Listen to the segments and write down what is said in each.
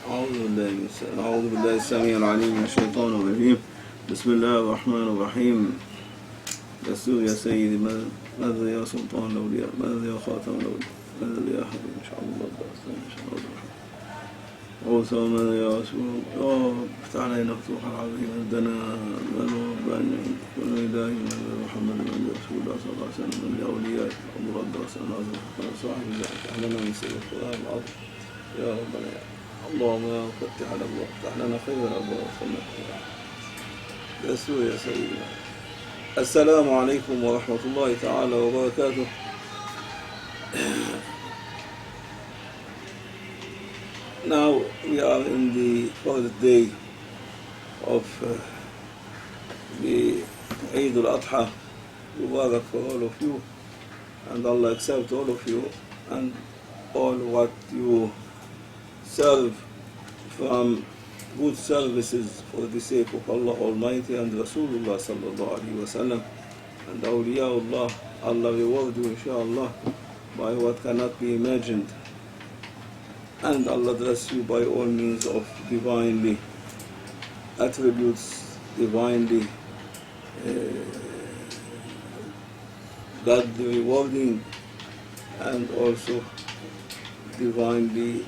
أعوذ بالله السميع العليم من الشيطان الرجيم. بسم الله الرحمن الرحيم. دستور يا سيدي، ماذا يا سلطان الأولياء، ماذا يا خاتم الأولياء، ماذا يا حبيبي إن شاء الله إن شاء الله الرحمن. أوصى ماذا يا رسول الله، افتح علينا فتوحا عظيما عندنا من ربنا كل إلهي من محمد من رسول الله صلى الله عليه وسلم من الأولياء ومرد رسول الله صاحب الله افتح لنا من سيد القرآن العظيم يا ربنا اللهم يا فتح على الله افتح لنا خير الأبواب وسنة دستور يا سيدنا. السلام عليكم ورحمة الله تعالى وبركاته. Now we are in the fourth day of the Eid al-Adha. Mubarak for all of you, and Allah accept all of you and all what you serve from good services for the sake of Allah Almighty and Rasulullah sallallahu alaihi wasallam and awliyaullah. Allah reward you inshallah by what cannot be imagined, and Allah bless you by all means of divinely attributes, divinely godly rewarding, and also divinely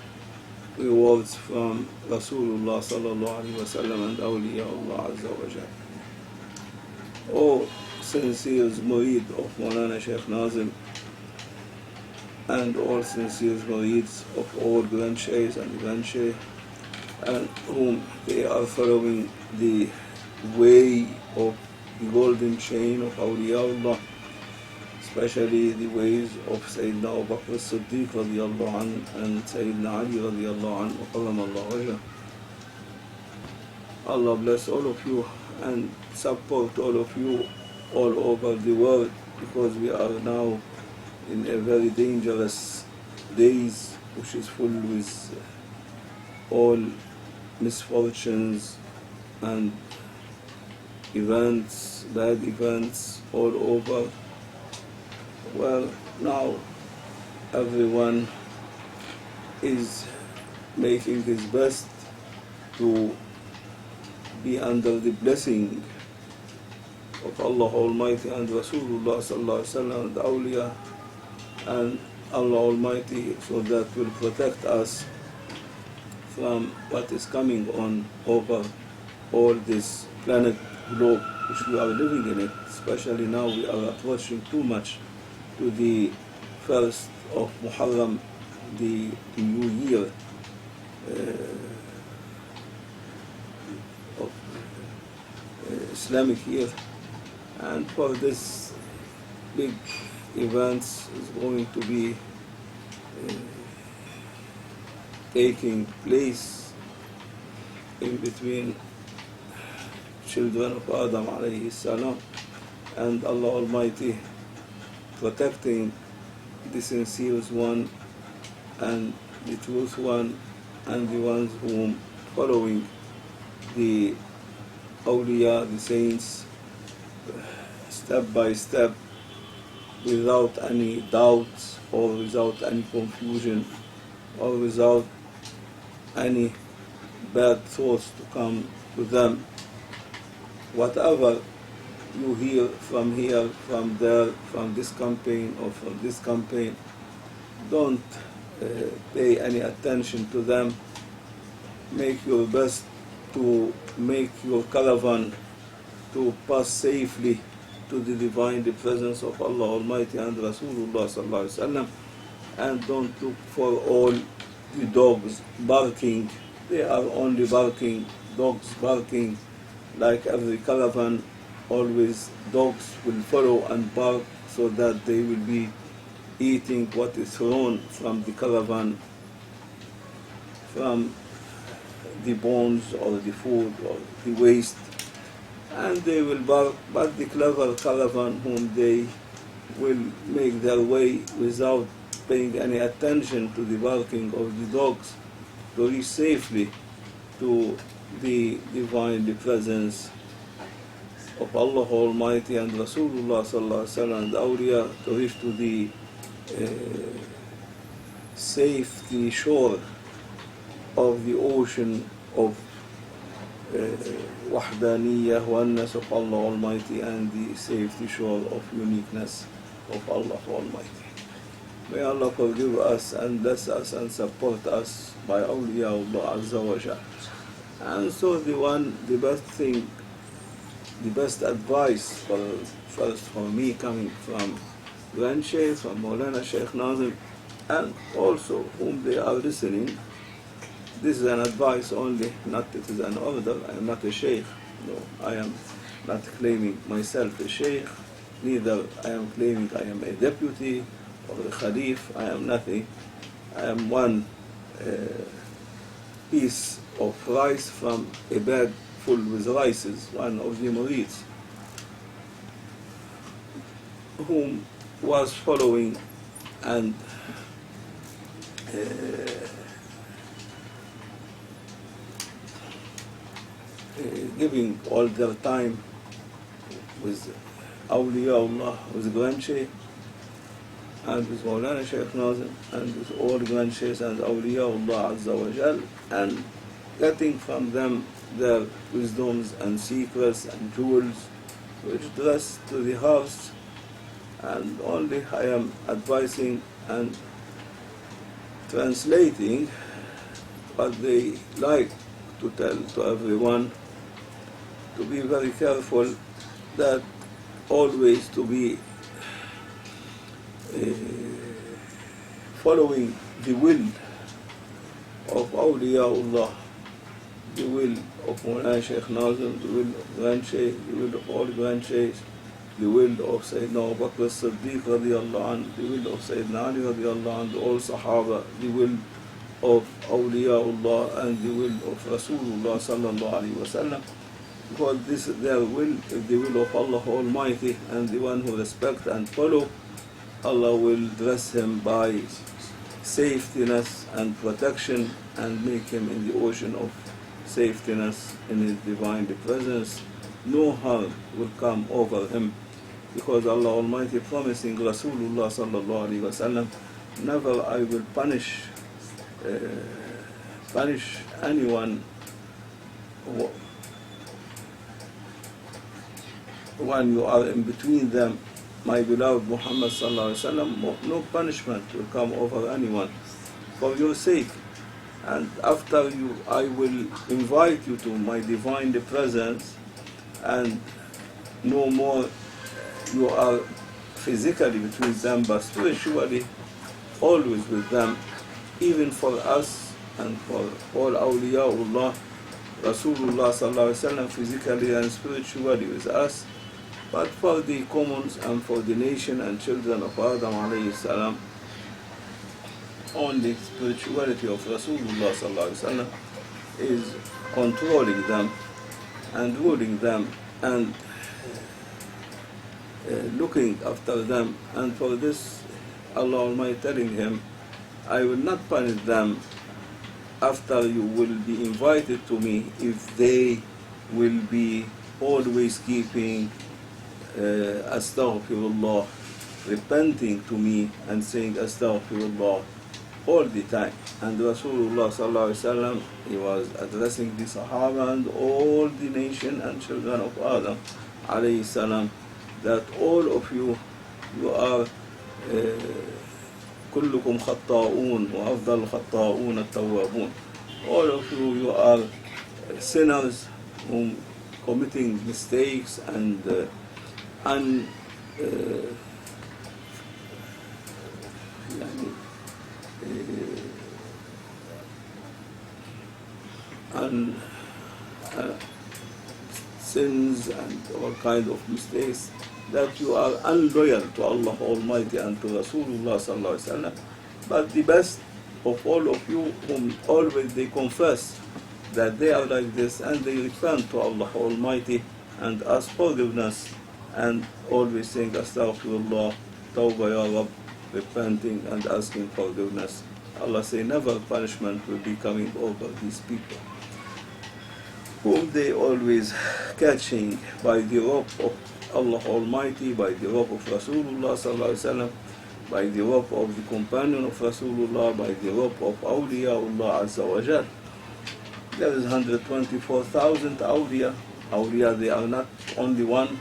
rewards from Rasulullah sallallahu alaihi wasallam and awliyaullah azza wa jalla. O sincere murid of Maulana Sheikh Nazim, and all sincere murids of all grand sheikhs and grand sheikh, and whom they are following the way of the golden chain of awliyaullah, especially the ways of Sayyidina Abu Bakr as-Siddiq radiyallahu anhu and Sayyidina Ali radiyallahu anhu karramallahu wajhah. Allah bless all of you and support all of you all over the world, because we are now in a very dangerous days which is full with all misfortunes and events, bad events all over. Well, now everyone is making his best to be under the blessing of Allah Almighty and Rasulullah sallallahu alaihi wasallam and the awliya and Allah Almighty, so that will protect us from what is coming on over all this planet globe which we are living in it. Especially now we are approaching too much to the 1st of Muharram, the new year of Islamic year, and for this big events is going to be taking place in between children of Adam alayhi salam, and Allah Almighty protecting the sincere one and the truth one and the ones whom following the awliya, the saints, step by step, without any doubts or without any confusion or without any bad thoughts to come to them. Whatever you hear from here, from there, from this campaign or from this campaign, don't pay any attention to them. Make your best to make your caravan to pass safely to the divine presence of Allah Almighty and Rasulullah sallallahu alaihi wasallam, and don't look for all the dogs barking. They are only barking, dogs barking, like every caravan. Always dogs will follow and bark, so that they will be eating what is thrown from the caravan, from the bones or the food or the waste, and they will bark. But the clever caravan, whom they will make their way without paying any attention to the barking of the dogs, to reach safely to the divine presence of Allah Almighty and Rasulullah sallallahu alaihi wasallam and the awliya, to reach to the safety shore of the ocean of wahdaniyah, oneness of Allah Almighty, and the safety shore of uniqueness of Allah Almighty. May Allah forgive us and bless us and support us by awliya Allah Azza wa Jal. And so the best thing, the best advice first for me coming from Grand Sheikh, from Maulana Sheikh Nazim, and also whom they are listening, this is an advice only, not it is an order. I am not a Sheikh. No, I am not claiming myself a Sheikh, neither I am claiming I am a deputy or a Khalif. I am nothing. I am one piece of rice from a bag full with rices, one of the murids, whom was following and giving all their time with awliya Allah, with Grand Sheikh, and with Maulana Sheikh Nazim, and with all Grand Sheikhs and awliya Allah Azza wa Jal, and getting from them their wisdoms and secrets and jewels which dress to the house. And only I am advising and translating what they like to tell to everyone, to be very careful, that always to be following the will of awliya Allah, the will of Maulana Sheikh Nazim, the will of Grand Sheikh, the will of all Grand Sheikhs, the will of Sayyidina Abu Bakr as-Siddiq radiyallahu anhu, the will of Sayyidina Ali radiyallahu anhu, all Sahaba, the will of awliya Allah, and the will of Rasulullah sallallahu alayhi wa sallam. Because this their will is the will of Allah Almighty, and the one who respects and follow, Allah will dress him by safetyness and protection, and make him in the ocean of safetyness in His divine presence. No harm will come over him, because Allah Almighty promising Rasulullah sallallahu alaihi wasallam, never I will punish anyone when you are in between them, my beloved Muhammad sallallahu alaihi wasallam. No punishment will come over anyone for your sake. And after you, I will invite you to my divine presence, and no more you are physically between them, but spiritually always with them. Even for us and for all awliyaullah, Rasulullah sallallahu alaihi wasallam physically and spiritually with us. But for the commons and for the nation and children of Adam alayhi salam, only spirituality of Rasulullah sallallahu alaihi wasallam is controlling them and ruling them and looking after them. And for this, Allah Almighty telling him, I will not punish them after you will be invited to me if they will be always keeping astaghfirullah, repenting to me and saying astaghfirullah all the time. And Rasulullah sallallahu alaihi wasallam, he was addressing the Sahaba and all the nation and children of Adam alayhi salam, that all of you are كلكم خطاؤون وأفضل الخطاؤون التوابون. All of you are sinners who committing mistakes and sins and all kind of mistakes, that you are unloyal to Allah Almighty and to Rasulullah sallallahu alaihi wasallam. But the best of all of you, whom always they confess that they are like this, and they return to Allah Almighty and ask forgiveness, and always saying astaghfirullah, tawbah ya Rabb, repenting and asking forgiveness. Allah say never punishment will be coming over these people, whom they always catching by the rope of Allah Almighty, by the rope of Rasulullah sallallahu alaihi wasallam, by the rope of the companion of Rasulullah, by the rope of awliya Allah Azza wa Jal. there is 124,000 awliya. Awliya, they are not only one.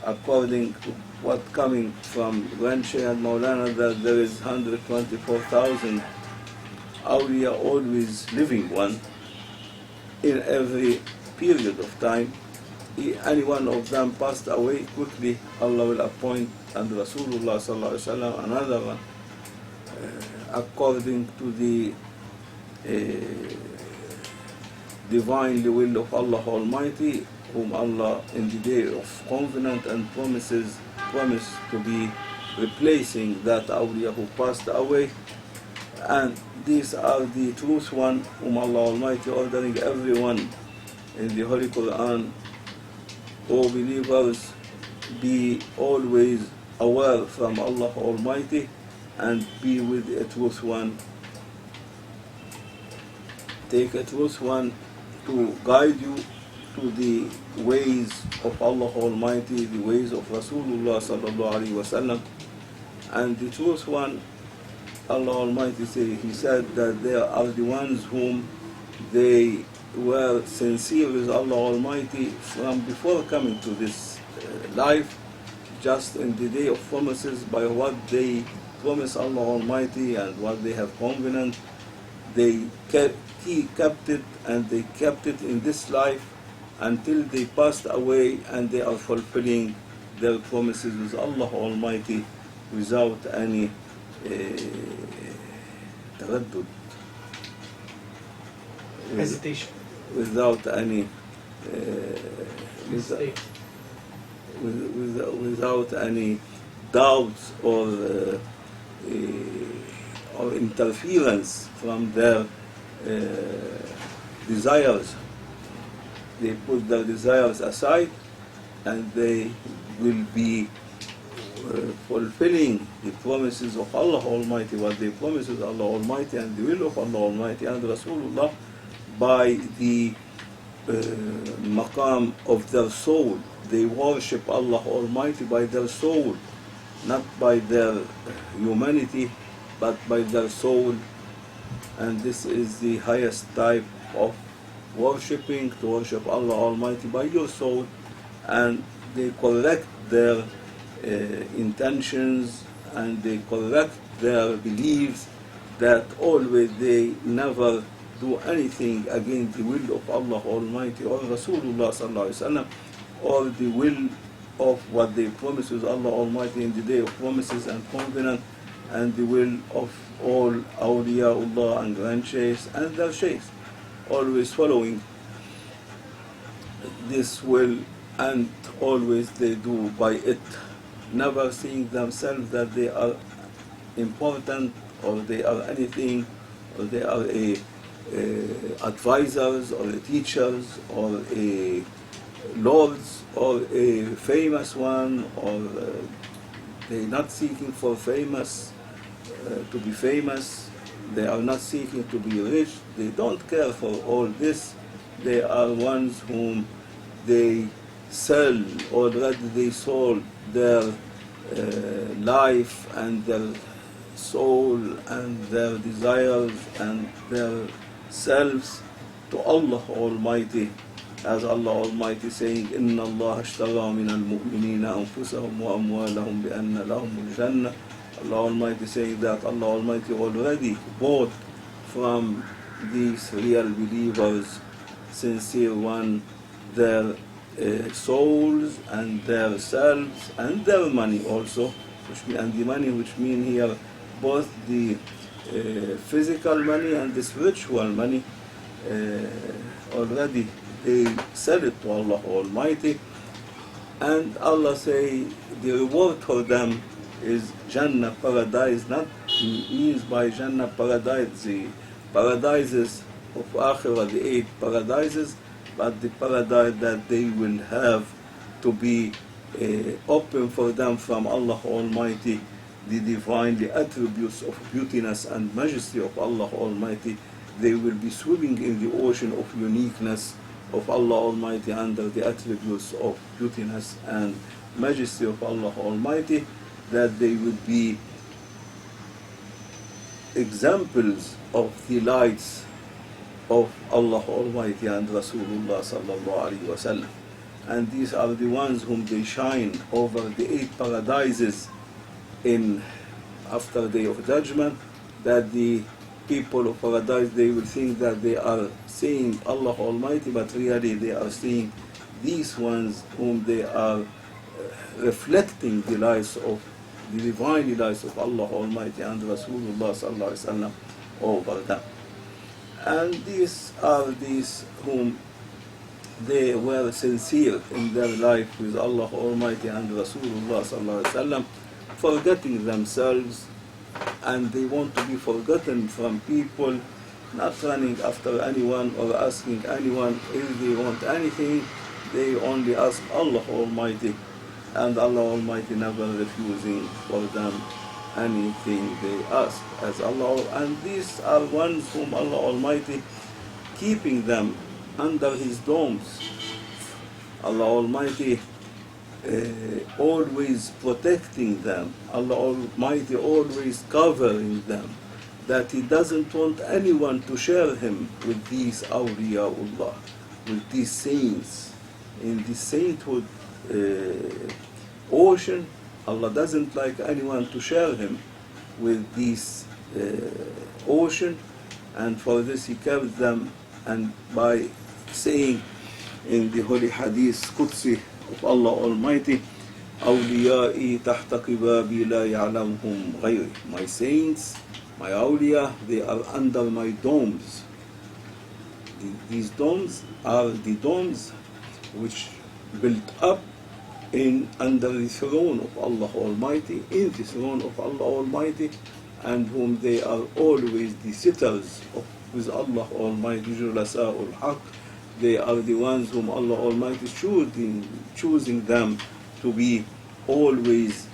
According to what coming from Grand Sheikh and Maulana, that there is 124,000 awliya, always living one, in every period of time. Any one of them passed away, quickly Allah will appoint, and Rasulullah sallallahu alaihi wasallam another one, according to the divinely will of Allah Almighty, whom Allah in the day of covenant and promises promised to be replacing that awliya who passed away. And these are the truth one whom Allah Almighty ordering everyone in the Holy Quran, O believers, be always aware from Allah Almighty and be with a truth one. Take a truth one to guide you to the ways of Allah Almighty, the ways of Rasulullah sallallahu alaihi wasallam. And the truth one, Allah Almighty He said that they are the ones whom they were sincere with Allah Almighty from before coming to this life, just in the day of promises, by what they promise Allah Almighty and what they have covenant. He kept it, and they kept it in this life until they passed away, and they are fulfilling their promises with Allah Almighty without any taraddud, hesitation, without any mistake, without any doubts or interference from their desires. They put their desires aside, and they will be fulfilling the promises of Allah Almighty, what they promise is Allah Almighty and the will of Allah Almighty and Rasulullah, by the maqam of their soul. They worship Allah Almighty by their soul, not by their humanity, but by their soul. And this is the highest type of worshipping, to worship Allah Almighty by your soul. And they correct their intentions, and they correct their beliefs, that always they never do anything against the will of Allah Almighty or Rasulullah sallallahu alaihi wasallam, or the will of what they promise with Allah Almighty in the day of promises and covenant, and the will of all awliyaullah and grand sheikhs and their sheikhs, always following this will, and always they do by it, never seeing themselves that they are important, or they are anything, or they are advisors, or teachers, or lords, or a famous one, or they not seeking for famous, to be famous. They are not seeking to be rich. They don't care for all this. They are ones whom they sell, already they sold their life and their soul and their desires and their selves to Allah Almighty, as Allah Almighty saying, إِنَّ اللَّهَ اشْتَرَى مِنَ الْمُؤْمِنِينَ أَنفُسَهُمْ وَأَمْوَالَهُمْ بِأَنَّ لَهُمُ الْجَنَّةِ. Allah Almighty saying that Allah Almighty already bought from these real believers, sincere one, their souls and their selves and their money also, and the money which mean here both the physical money and the spiritual money. Already they sell it to Allah Almighty, and Allah say the reward for them is Jannah, paradise. Not means by Jannah paradise the paradises of akhira, the 8 paradises, but the paradise that they will have to be open for them from Allah Almighty, the divine, the attributes of beautiness and majesty of Allah Almighty. They will be swimming in the ocean of uniqueness of Allah Almighty under the attributes of beautiness and majesty of Allah Almighty, that they would be examples of the lights of Allah Almighty and Rasulullah sallallahu alaihi wasallam. And these are the ones whom they shine over the 8 paradises in after Day of Judgment, that the people of paradise, they will think that they are seeing Allah Almighty, but really they are seeing these ones whom they are reflecting the lives of the divine lives of Allah Almighty and Rasulullah sallallahu alaihi wasallam over them. And these are these whom they were sincere in their life with Allah Almighty and Rasulullah sallallahu alaihi wasallam, forgetting themselves, and they want to be forgotten from people, not running after anyone or asking anyone if they want anything. They only ask Allah Almighty, and Allah Almighty never refusing for them anything they ask as Allah. And these are ones whom Allah Almighty keeping them under His domes. Allah Almighty always protecting them. Allah Almighty always covering them, that He doesn't want anyone to share Him with these awliyaullah, with these saints. In the sainthood ocean, Allah doesn't like anyone to share Him with this ocean, and for this He kept them, and by saying in the holy hadith Qudsi of Allah Almighty, أوليائي تحت قبابي لا يعلمهم غيري. My saints, my awliya, they are under my domes. These domes are the domes which built up in under the throne of Allah Almighty, in the throne of Allah Almighty, and whom they are always the sitters of with Allah Almighty, Julasa'ul Haq. They are the ones whom Allah Almighty choosing them to be always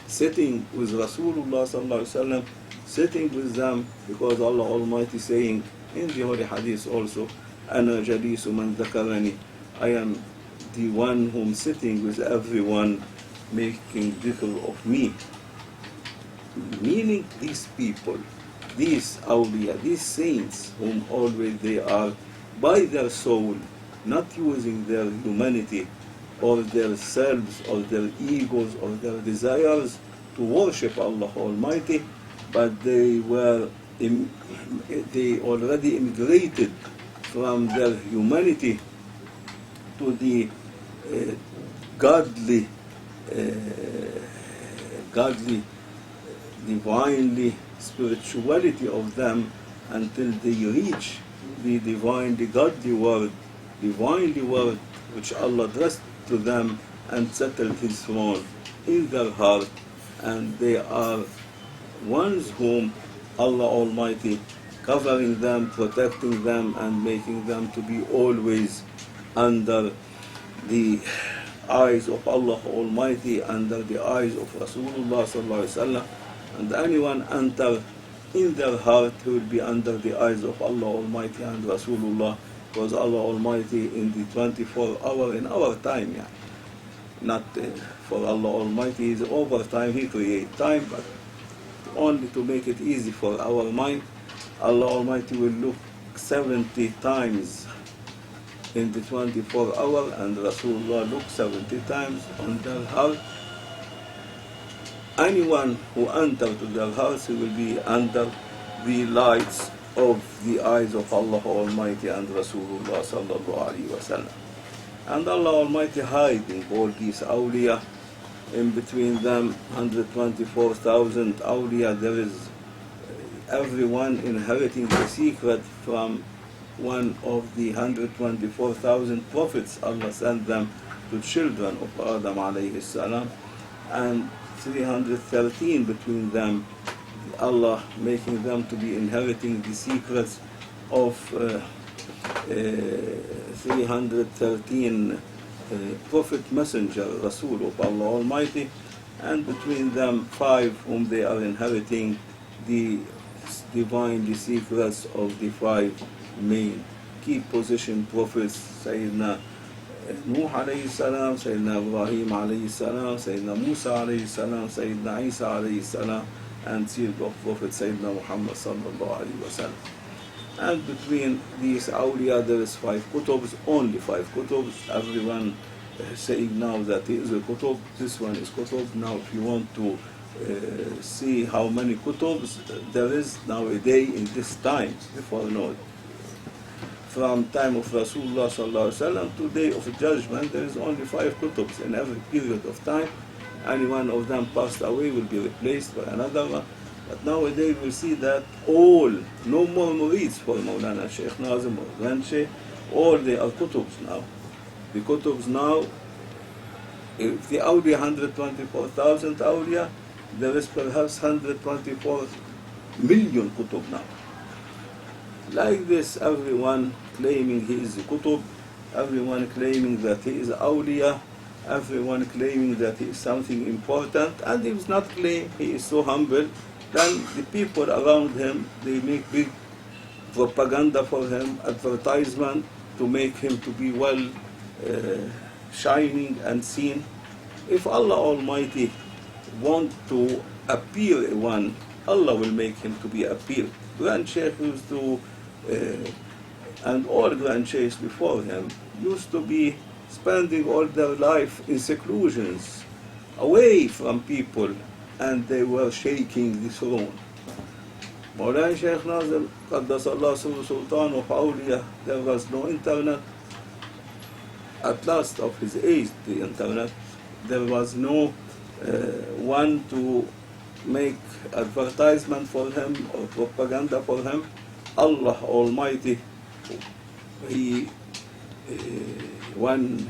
sitting with Rasulullah sallallahu alaihi wasallam, sitting with them, because Allah Almighty saying in the holy hadith also, أنا جليس من ذكرني, I am the one whom sitting with everyone making dhikr of me. Meaning these people, these awliya, these saints whom always they are by their soul, not using their humanity or their selves or their egos or their desires to worship Allah Almighty, but they already immigrated from their humanity to the godly, divinely spirituality of them, until they reach the divinely godly word, which Allah addressed to them and settled His throne in their heart. And they are ones whom Allah Almighty covering them, protecting them, and making them to be always under the eyes of Allah Almighty, under the eyes of Rasulullah sallallahu alaihi wasallam. And anyone enter in their heart, he will be under the eyes of Allah Almighty and Rasulullah, because Allah Almighty in the 24 hour in our time, not for Allah Almighty is over time, He create time, but only to make it easy for our mind, Allah Almighty will look 70 times in the 24 hour, and Rasulullah look 70 times on their heart. Anyone who enters to their house, he will be under the lights of the eyes of Allah Almighty and Rasulullah sallallahu alaihi wasallam. And Allah Almighty hiding all these awliya. In between them, 124,000 awliya, there is everyone inheriting the secret from one of the 124,000 prophets. Allah sent them to children of Adam alayhi salam, and 313 between them, Allah making them to be inheriting the secrets of 313 prophet, messenger, Rasul of Allah Almighty, and between them 5 whom they are inheriting the divine secrets of the 5 main key position prophets, Sayyidina Nuh alayhi salam, Sayyidina Ibrahim alayhi salam, Sayyidina Musa alayhi salam, Sayyidina Isa alayhi salam, and seed of Prophet Sayyidina Muhammad sallallahu alayhi wa sallam. And between these awliya there is 5 kutubs, only 5 kutubs. Everyone saying now that he is a kutub, this one is kutub. Now if you want to see how many kutubs there is nowadays in this time, before from time of Rasulullah sallallahu alaihi wasallam to day of judgment, there is only 5 kutubs in every period of time. Any one of them passed away will be replaced by another one. But nowadays we see that all, no more murids for Mawlana Sheikh Nazim or Grand Sheikh, all they are kutubs now. The kutubs now, if the awliya 124,000 awliya, there is perhaps 124 million kutub now. Like this, everyone claiming he is a kutub, everyone claiming that he is awliya, everyone claiming that he is something important, and he is not claiming he is so humble. Then the people around him, they make big propaganda for him, advertisement to make him to be well shining and seen. If Allah Almighty want to appear one, Allah will make him to be appear. Grand Sheikh used to, and all Grand Sheikhs before him, used to be spending all their life in seclusions, away from people, and they were shaking the throne. Mawlana Sheikh Nazim, Qaddasallah Sultan of Awliya, there was no internet. At last of his age, the internet, there was no one to make advertisement for him or propaganda for him. Allah Almighty, when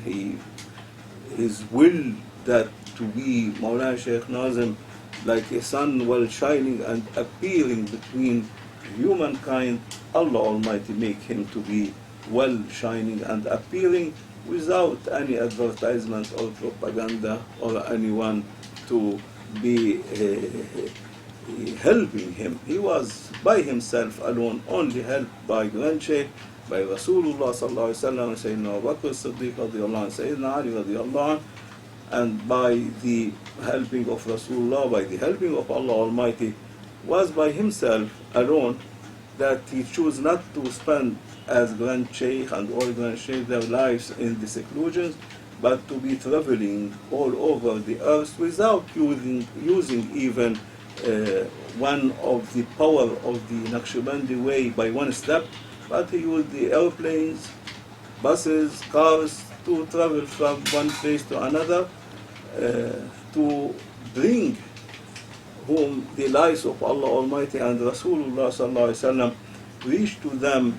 his will that to be Mawlana Sheikh Nazim like a sun well shining and appearing between humankind, Allah Almighty make him to be well shining and appearing without any advertisement or propaganda or anyone to be helping him. He was by himself alone, only helped by Grand Sheikh, by Rasulullah sallallahu alaihi wasallam, Sayyidina Abu Bakr Siddiq radiyallahu anhu, Sayyidina Ali radiyallahu anhu, and by the helping of Rasulullah, by the helping of Allah Almighty, was by himself alone, that he chose not to spend as Grand Sheikh and all Grand Sheikh their lives in the seclusions, but to be traveling all over the earth without using even one of the power of the Naqshbandi way by one step, but he used the airplanes, buses, cars to travel from one place to another to bring whom the lies of Allah Almighty and Rasulullah sallallahu alaihi wasallam reach to them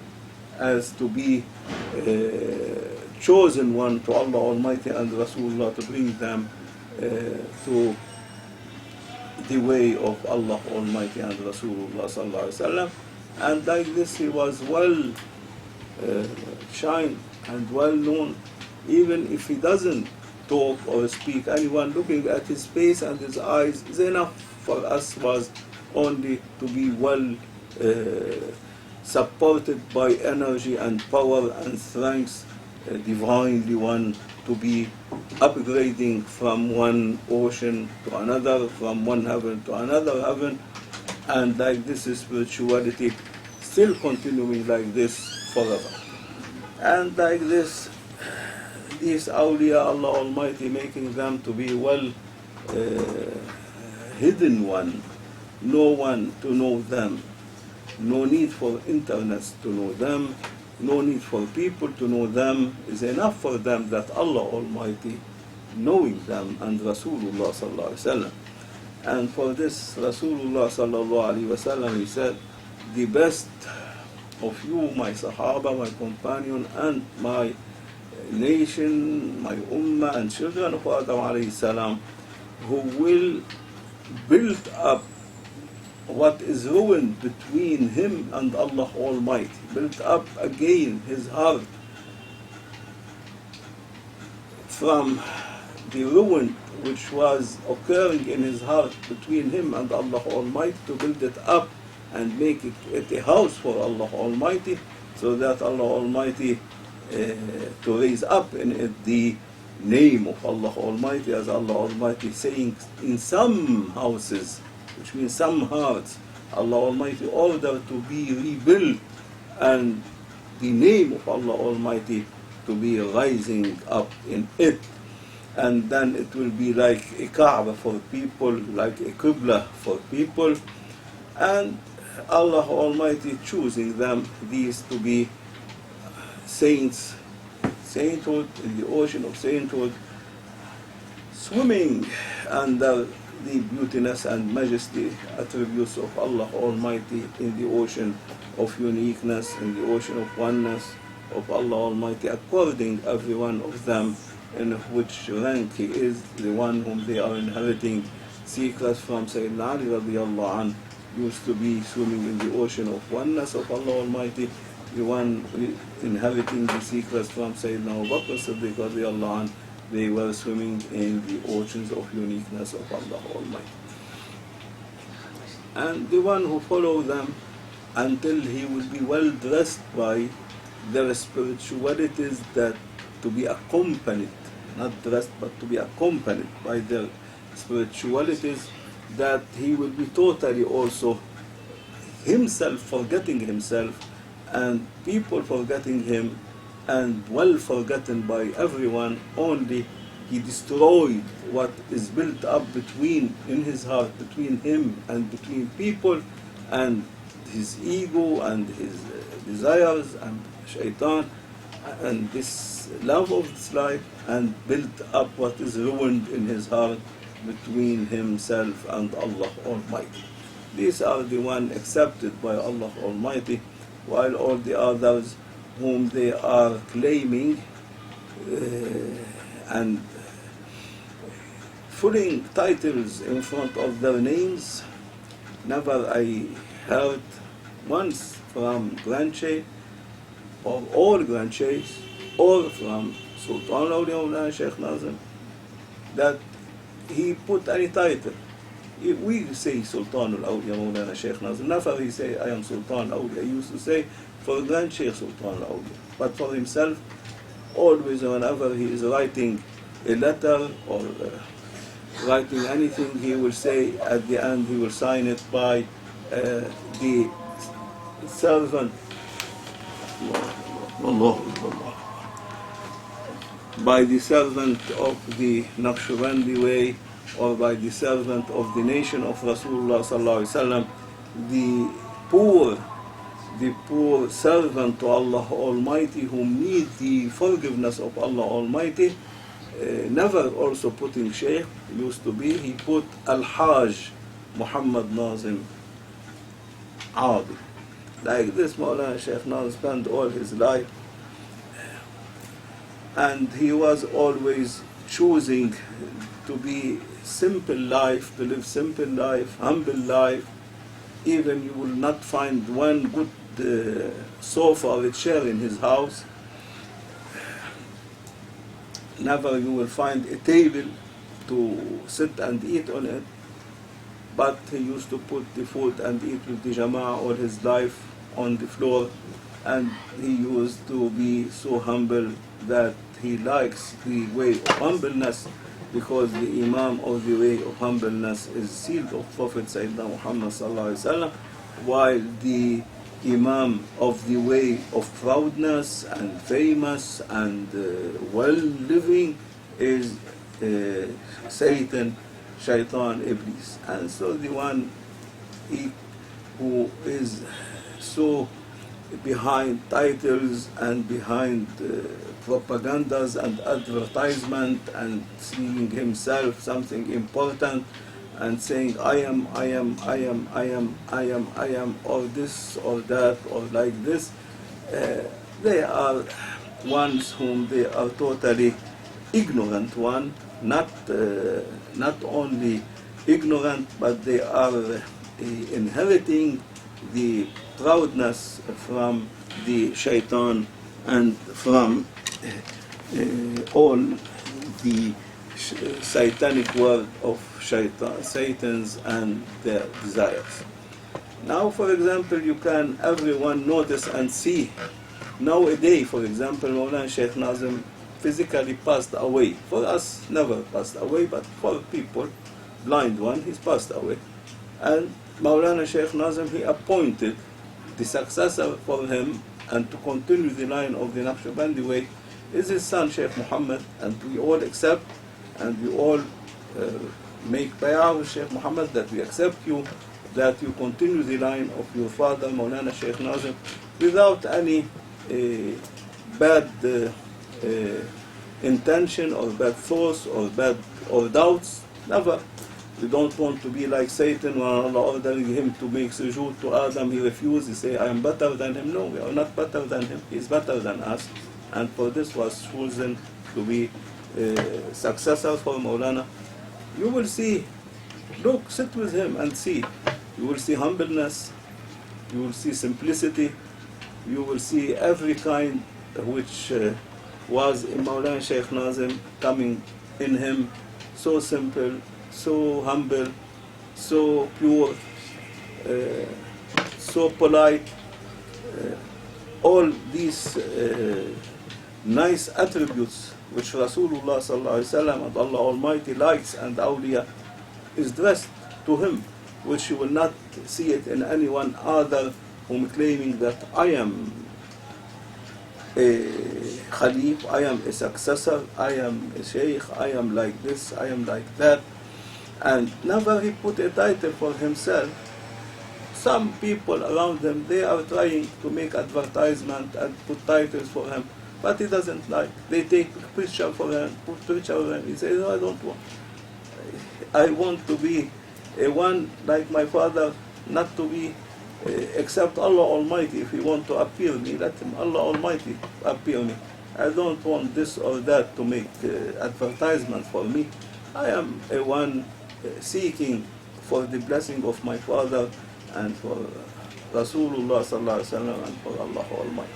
as to be chosen one to Allah Almighty and Rasulullah, to bring them to the way of Allah Almighty and Rasulullah sallallahu alaihi wasallam. And like this, he was well shined and well known. Even if he doesn't talk or speak, anyone looking at his face and his eyes is enough for us, was only to be well supported by energy and power and strength, divinely one, to be upgrading from one ocean to another, from one heaven to another heaven. And like this is spirituality still continuing like this forever. And like this, these awliya, Allah Almighty making them to be well hidden one, no one to know them, no need for internets to know them, no need for people to know them, is enough for them that Allah Almighty knowing them and Rasulullah sallallahu alaihi wasallam. And for this Rasulullah sallallahu alaihi wasallam, he said, the best of you, my Sahaba, my companion, and my nation, my ummah, and children of Adam alayhi salam, who will build up what is ruined between him and Allah Almighty, build up again his heart from the ruin which was occurring in his heart between him and Allah Almighty, to build it up and make it a house for Allah Almighty, so that Allah Almighty to raise up in it the name of Allah Almighty, as Allah Almighty saying in some houses, which means some hearts, Allah Almighty ordered to be rebuilt and the name of Allah Almighty to be rising up in it. And then it will be like a Kaaba for people, like a Qibla for people, and Allah Almighty choosing them, these to be saints, sainthood in the ocean of sainthood, swimming under the beautiness and majesty attributes of Allah Almighty in the ocean of uniqueness, in the ocean of oneness of Allah Almighty, according every one of them in which rank he is, the one whom they are inheriting. Secrets from Sayyidina Ali radiallahu anh used to be swimming in the ocean of oneness of Allah Almighty. The one inheriting the secrets from Sayyidina Abu Bakr Siddiq radiallahu anh, they were swimming in the oceans of uniqueness of Allah Almighty. And the one who followed them until he will be well dressed by their spiritualities, that to be accompanied, not dressed, but to be accompanied by their spiritualities, that he will be totally also himself forgetting himself, and people forgetting him, and well forgotten by everyone. Only he destroyed what is built up between, in his heart, between him and between people, and his ego and his desires and shaitan, and this love of this life, and built up what is ruined in his heart between himself and Allah Almighty. These are the one accepted by Allah Almighty, while all the others whom they are claiming and putting titles in front of their names. Never I heard once from Grand Sheikh or all Grand Sheikhs or from Sultan Awliya Sheikh Nazim that he put any title. We say Sultan al-Awliya Mawlana Sheikh Nazim. Never he say I am Sultan al-Awliya. He used to say for Grand Sheikh Sultan al-Awliya. But for himself, always whenever he is writing a letter or writing anything, he will say at the end, he will sign it by the servant, by the servant of the Naqshbandi way, or by the servant of the nation of Rasulullah sallallahu alaihi wasallam, the poor servant to Allah Almighty who need the forgiveness of Allah Almighty. Never also putting Sheikh, used to be, he put Al-Hajj Muhammad Nazim Adi. Like this, Mawlana Sheikh Nazim spent all his life, and he was always choosing to be simple life, to live simple life, humble life. Even you will not find one good sofa or a chair in his house. Never you will find a table to sit and eat on it. But he used to put the food and eat with the jama'ah all his life on the floor, and he used to be so humble that he likes the way of humbleness, because the Imam of the way of humbleness is sealed of Prophet Sayyidina Muhammad sallallahu alaihi wasallam, while the Imam of the way of proudness and famous and well-living is Satan, Shaitan, Iblis. And so the one who is so behind titles and behind propagandas and advertisement and seeing himself something important and saying I am, or this or that or like this, they are ones whom they are totally ignorant one, not only ignorant, but they are inheriting the proudness from the shaitan and from all the satanic world of Satans and their desires. Now, for example, you can everyone notice and see nowadays, for example, Mawlana Sheikh Nazim physically passed away. For us, never passed away, but for people, blind one, he's passed away. And Mawlana Sheikh Nazim, he appointed the successor for him and to continue the line of the Naqshbandi way is his son Sheikh Muhammad, and we all accept and we all make bay'ah with Sheikh Muhammad that we accept you, that you continue the line of your father Maulana Sheikh Nazim without any bad intention or bad thoughts or doubts. Never. We don't want to be like Satan when Allah ordering him to make sujood to Adam. He refused. He say, I am better than him. No, we are not better than him. He is better than us. And for this was chosen to be successor for Maulana. You will see, look, sit with him and see. You will see humbleness. You will see simplicity. You will see every kind which was in Maulana Sheikh Nazim coming in him, so simple, so humble, so pure, so polite. All these nice attributes which Rasulullah sallallahu alaihi wasallam and Allah Almighty likes and awliya is dressed to him, which you will not see it in anyone other whom claiming that I am a Khalif, I am a successor, I am a Sheikh, I am like this, I am like that. And never he put a title for himself. Some people around him, they are trying to make advertisement and put titles for him, but he doesn't like. They take picture for him, put picture for him. He says, no, I don't want. I want to be a one like my father, not to be except Allah Almighty. If he want to appear me, let him, Allah Almighty, appear me. I don't want this or that to make advertisement for me. I am a one seeking for the blessing of my father and for Rasulullah sallallahu alaihi wasallam and for Allah Almighty.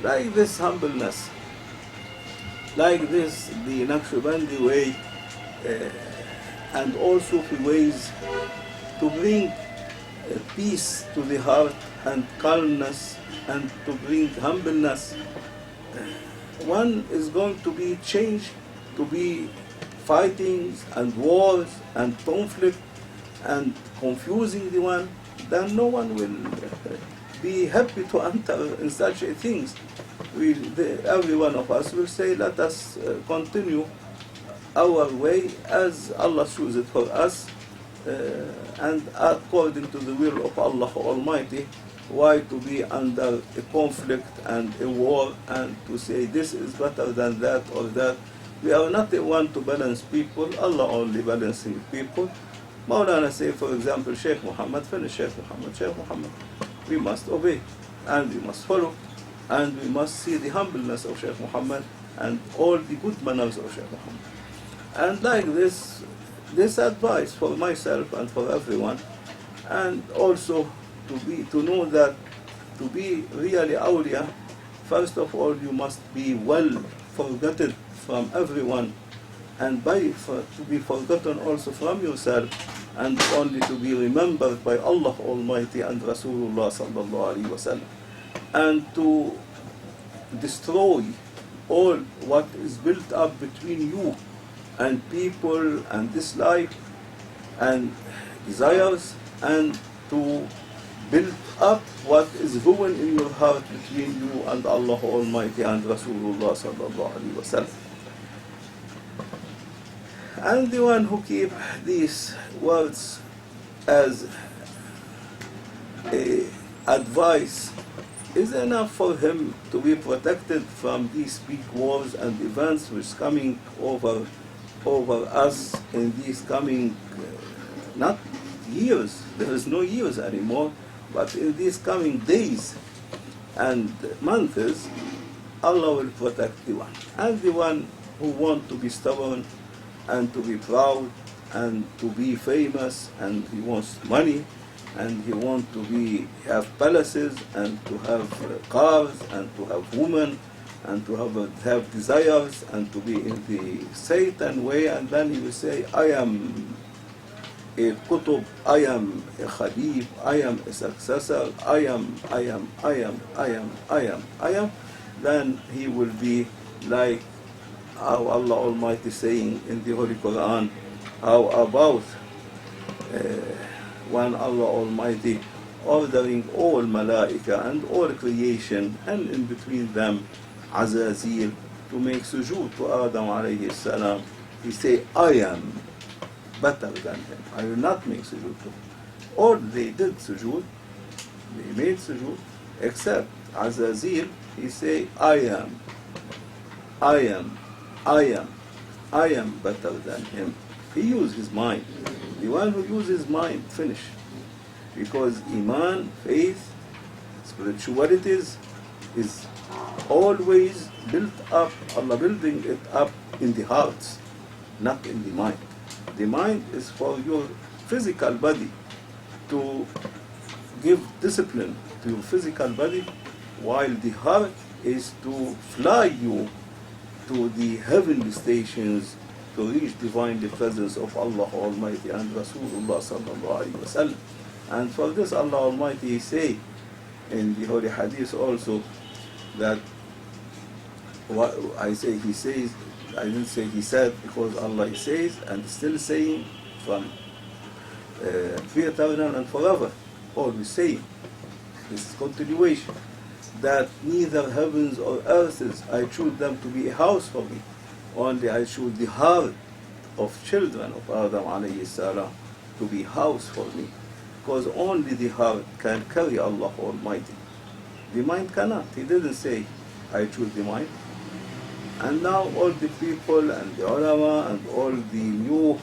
Like this humbleness, like this the Naqshbandi way, and also the ways to bring peace to the heart and calmness and to bring humbleness. One is going to be changed to be fightings and wars and conflict and confusing the one, then no one will be happy to enter in such things. Every one of us will say, let us continue our way as Allah chooses it for us, and according to the will of Allah Almighty. Why to be under a conflict and a war and to say this is better than that or that? We are not the one to balance people. Allah only balancing people. Maulana say, for example, Sheikh Muhammad, finish Sheikh Muhammad, Sheikh Muhammad. We must obey and we must follow and we must see the humbleness of Sheikh Muhammad and all the good manners of Sheikh Muhammad. And like this advice for myself and for everyone, and also to know that to be really awliya, first of all you must be well forgotten from everyone, and to be forgotten also from yourself, and only to be remembered by Allah Almighty and Rasulullah sallallahu alaihi wasallam, and to destroy all what is built up between you and people and this life and desires, and to build up what is ruin in your heart between you and Allah Almighty and Rasulullah sallallahu alaihi wasallam. And the one who keep these words as a advice is enough for him to be protected from these big wars and events which coming over us in these coming not years. There is no years anymore, but in these coming days and months, Allah will protect the one. And the one who want to be stubborn and to be proud and to be famous, and he wants money and he wants to have palaces and to have cars and to have women and to have desires and to be in the Satan way, and then he will say, I am a Qutub, I am a Khalif, I am a successor, I am, then he will be like how Allah Almighty saying in the Holy Quran, how about when Allah Almighty ordering all malaika and all creation, and in between them Azazil, to make sujood to Adam alayhi salam. He say, I am better than him. I will not make sujood to him. Or they did sujood, they made sujood, except Azazil, he say, I am better than him. He used his mind. The one who uses mind, finish. Because Iman, faith, spiritualities is always built up, Allah building it up in the hearts, not in the mind. The mind is for your physical body, to give discipline to your physical body, while the heart is to fly you to the heavenly stations, to reach divine the presence of Allah Almighty and Rasulullah sallallahu alaihi wasallam. And for this Allah Almighty say in the Holy Hadith also that what I say he says, I didn't say he said, because Allah says and still saying from pre-eternal and forever, always saying, this is continuation, that neither heavens or earths I choose them to be a house for me, only I choose the heart of children of Adam alayhi salam to be house for me, because only the heart can carry Allah Almighty. The mind cannot. He didn't say I choose the mind. And now all the people and the ulama and all the new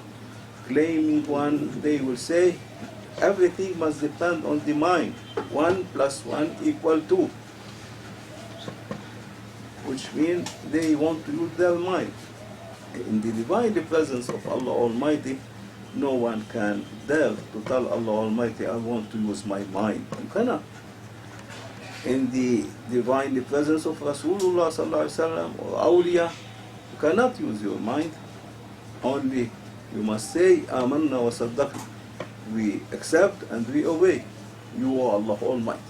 claiming one, they will say everything must depend on the mind. 1 + 1 = 2. Which means they want to use their mind. In the divine presence of Allah Almighty, no one can dare to tell Allah Almighty, I want to use my mind. You cannot. In the divine presence of Rasulullah sallallahu alaihi wasallam or awliya, you cannot use your mind. Only you must say, Amanna wa saddaqna. We accept and we obey you, O Allah Almighty.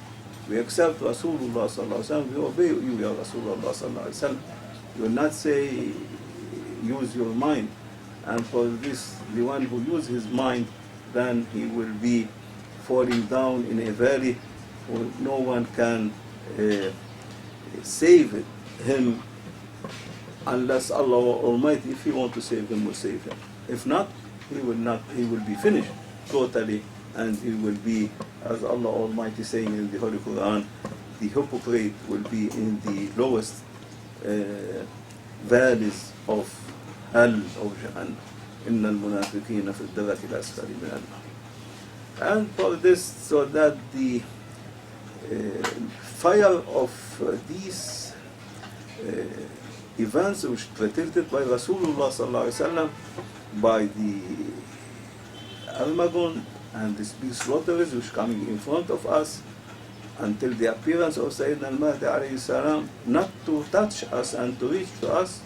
We accept Rasulullah sallallahu alaihi wasallam. We obey you, Ya Rasulullah sallallahu alaihi wasallam. You will not say use your mind. And for this, the one who uses his mind, then he will be falling down in a valley where no one can save him, unless Allah Almighty, if He want to save him, will save him. If not, he will not. He will be finished totally, and he will be, as Allah Almighty saying in the Holy Quran, the hypocrite will be in the lowest valleys of hell, of Jahannam. إن المنافقين في الدرك الأسفل من النار. And for this, so that the fire of these events which predicted by Rasulullah sallallahu alaihi wasallam, by the Armageddon and these big slaughters which coming in front of us, until the appearance of Sayyidina al-Mahdi alayhi salam, not to touch us and to reach to us,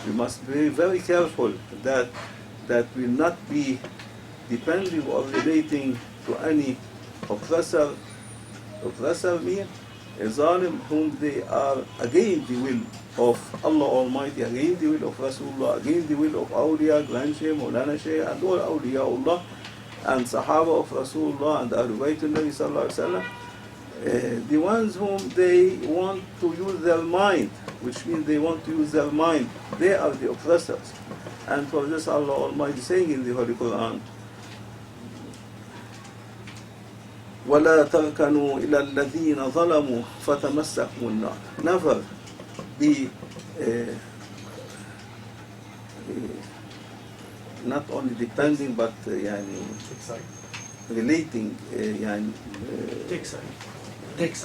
we must be very careful that will not be depending or relating to any oppressor. Oppressor means a zalim whom they are against the will of Allah Almighty, against the will of Rasulullah, against the will of awliya, Grand Shaykh, Maulana Shaykh, and all awliyaullah and Sahaba of Rasulullah and Ahlul Bayt Nabi sallallahu alaihi wasallam. The ones whom they want to use their mind, which means they want to use their mind, they are the oppressors. And for this Allah Almighty saying in the Holy Quran, وَلَا تَرْكَنُوا إِلَى الَّذِينَ ظَلَمُوا فَتَمَسَّكُمُ النَّارِ. Never be not only depending but relating take side. Take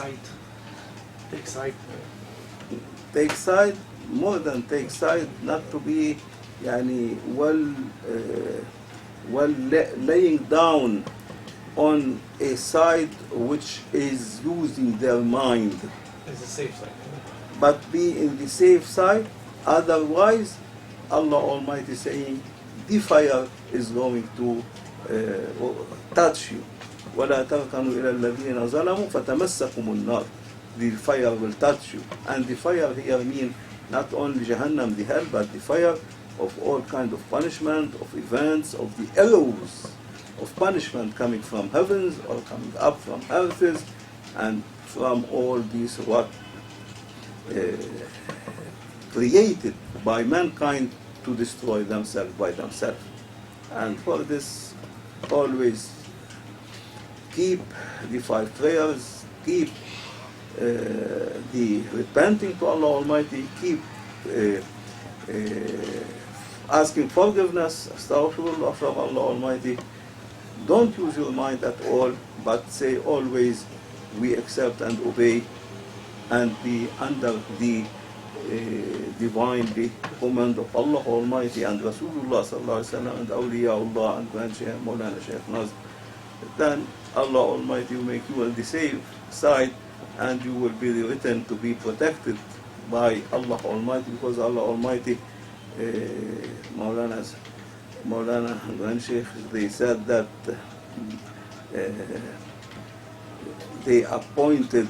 side, more than take side, not to be laying down on a side which is using their mind. It's a safe side. But be in the safe side, otherwise Allah Almighty saying the fire is going to touch you. وَلَا تَرْكَنُوا إِلَى الَّذِينَ ظَلَمُوا فَتَمَسَّكُمُ النَّارِ. The fire will touch you. And the fire here means not only Jahannam, the hell, but the fire of all kind of punishment, of events, of the arrows of punishment coming from heavens or coming up from earths, and from all these what created by mankind to destroy themselves by themselves. And for this, always keep the 5 prayers, keep the repenting to Allah Almighty, keep asking forgiveness, astaghfirullah from Allah Almighty. Don't use your mind at all, but say always, we accept and obey and be under the divinely command of Allah Almighty and Rasulullah sallallahu alaihi wasallam and awliyaullah and Grand Shaykh Maulana Shaykh Nazr. Then Allah Almighty will make you on the safe side, and you will be written to be protected by Allah Almighty, because Allah Almighty, Maulana and Grand Shaykh, they said that they appointed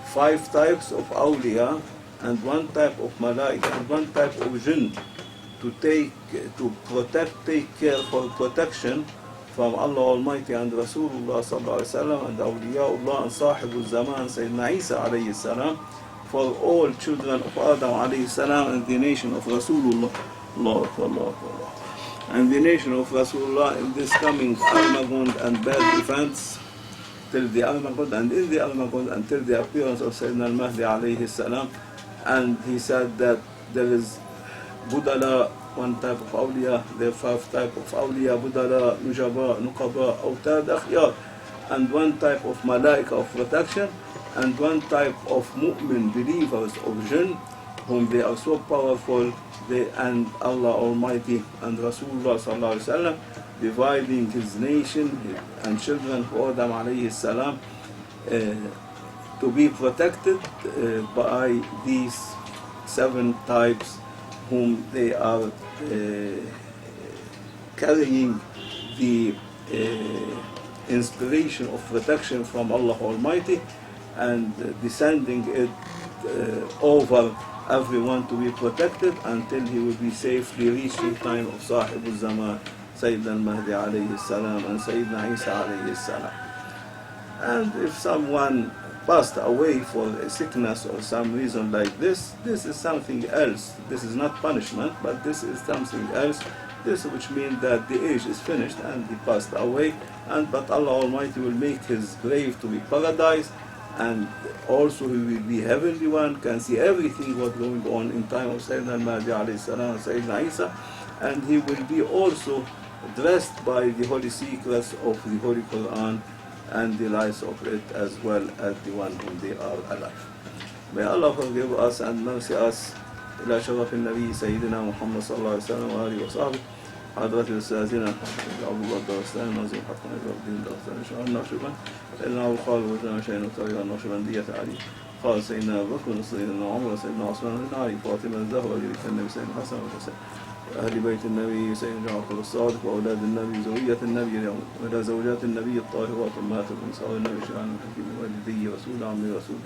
5 types of awliya and 1 type of malaika and 1 type of jinn to take care for protection from Allah Almighty and Rasulullah sallallahu alaihi wasallam and awliyaullah and Sahibul Zaman Sayyidina Isa alayhi salam, for all children of Adam alayhi salam and the nation of Rasulullah, and the nation of Rasulullah in this coming Armageddon and bad events till the Armageddon, and in the Armageddon until the appearance of Sayyidina al-Mahdi alayhi salam. And he said that there is Budala, 1 type of awliya, there are 5 type of awliya, Budala, Nujaba, Nuqaba, Awtad, Akhyar, and 1 type of malaika of protection, and 1 type of mu'min believers of jinn, whom they are so powerful, and Allah Almighty and Rasulullah sallallahu alaihi wasallam dividing his nation and children of Adam alayhi salam to be protected by these 7 types, whom they are carrying the inspiration of protection from Allah Almighty and descending it over everyone to be protected until he will be safely reached in time of Sahibul Zaman, Sayyidina al-Mahdi alayhi salam and Sayyidina Isa alayhi salam. And if someone passed away for a sickness or some reason like this is something else. This is not punishment, but this is something else. This which means that the age is finished and he passed away, but Allah Almighty will make his grave to be paradise, and also he will be heavenly one, can see everything what's going on in time of Sayyidina al-Mahdi alayhi salam and Sayyidina Isa, and he will be also dressed by the holy secrets of the Holy Quran and the lies of it, as well as the one whom they are alive. May Allah forgive us and mercy us. إلى شرف النبي سيدنا محمد صلى الله عليه وسلم وآله وصحبه حضرة الأستاذنا عبد الله الدرستان نظيم حق نجر الدين الدرستان إن شاء الله نقشبا إنه قال وجدنا شيئا وتريا نقشبا دية علي قال سيدنا أبو بكر سيدنا عمر سيدنا عثمان بن علي فاطمة الزهرة جريت النبي سيدنا حسن والحسين وأهل بيت النبي سيدنا جعفر الصادق وأولاد النبي زوجة النبي اليوم وإلى زوجات النبي الطاهرات أمهات النساء النبي شرعا الحكيم والدي رسول عمي رسول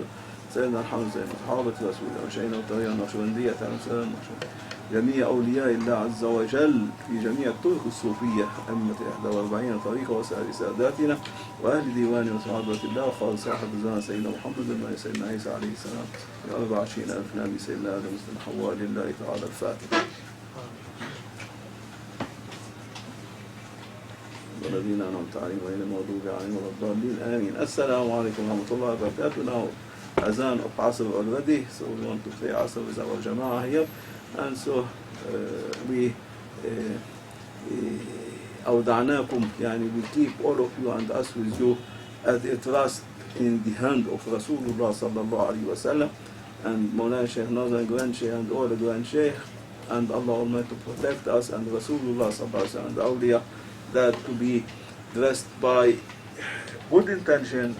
سيدنا الحمد سيدنا صحابة رسول وشينا وطريقا نقشبندية سلام جميع أولياء الله عز وجل في جميع الطرق الصوفية أئمة 41 طريقة وسائر ساداتنا وأهل ديوان وصحابة الله وخالص صاحب الزمان سيدنا محمد بن سيدنا عيسى عليه السلام 24,000 نبي سيدنا آدم سيدنا حواء لله تعالى الفاتحة. والذين أنعمت عليهم غير المغضوب عليهم ولا الضالين آمين. السلام عليكم ورحمة الله وبركاته. Now Azan of Asr already, so we want to pray Asr with our Jama'ah here, and so we أودعناكم يعني we keep all of you and us with you as a trust in the hand of Rasulullah sallallahu alaihi wasallam and Maulana Shaykh Nazar and Grand Shaykh and all the Grand Shaykh, and Allah Almighty to protect us and Rasulullah sallallahu alaihi wasallam and the awliya, that to be dressed by good intention,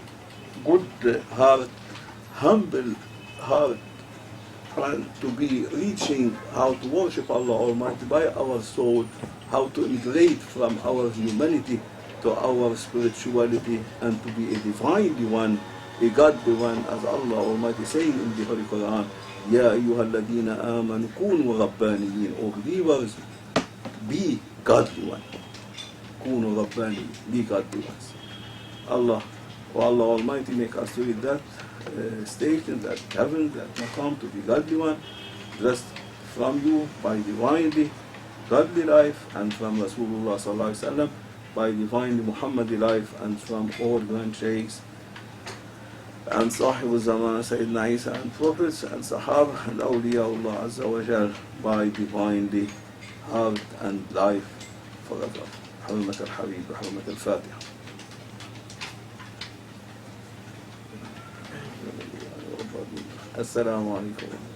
good heart, humble heart, and to be reaching how to worship Allah Almighty by our soul, how to migrate from our humanity to our spirituality, and to be a divinely one, a godly one, as Allah Almighty saying in the Holy Quran, Ya ayyuha alladhina amanu kunu rabbaniyin, O believers, be godly one. كونوا رباني, be godly ones. Allah Almighty make us to reach that state in that heaven, that maqam, to be godly one, dressed from you by divinely godly life, and from Rasulullah sallallahu alaihi wasallam by divinely Muhammadi life, and from all grand sheikhs and Sahib al-Zaman, Sayyidina Isa, and prophets and Sahaba and Awliyaullah Azza wa Jal by divinely heart and life forever. حرمة الحبيب وحرمة الفاتحة. السلام عليكم.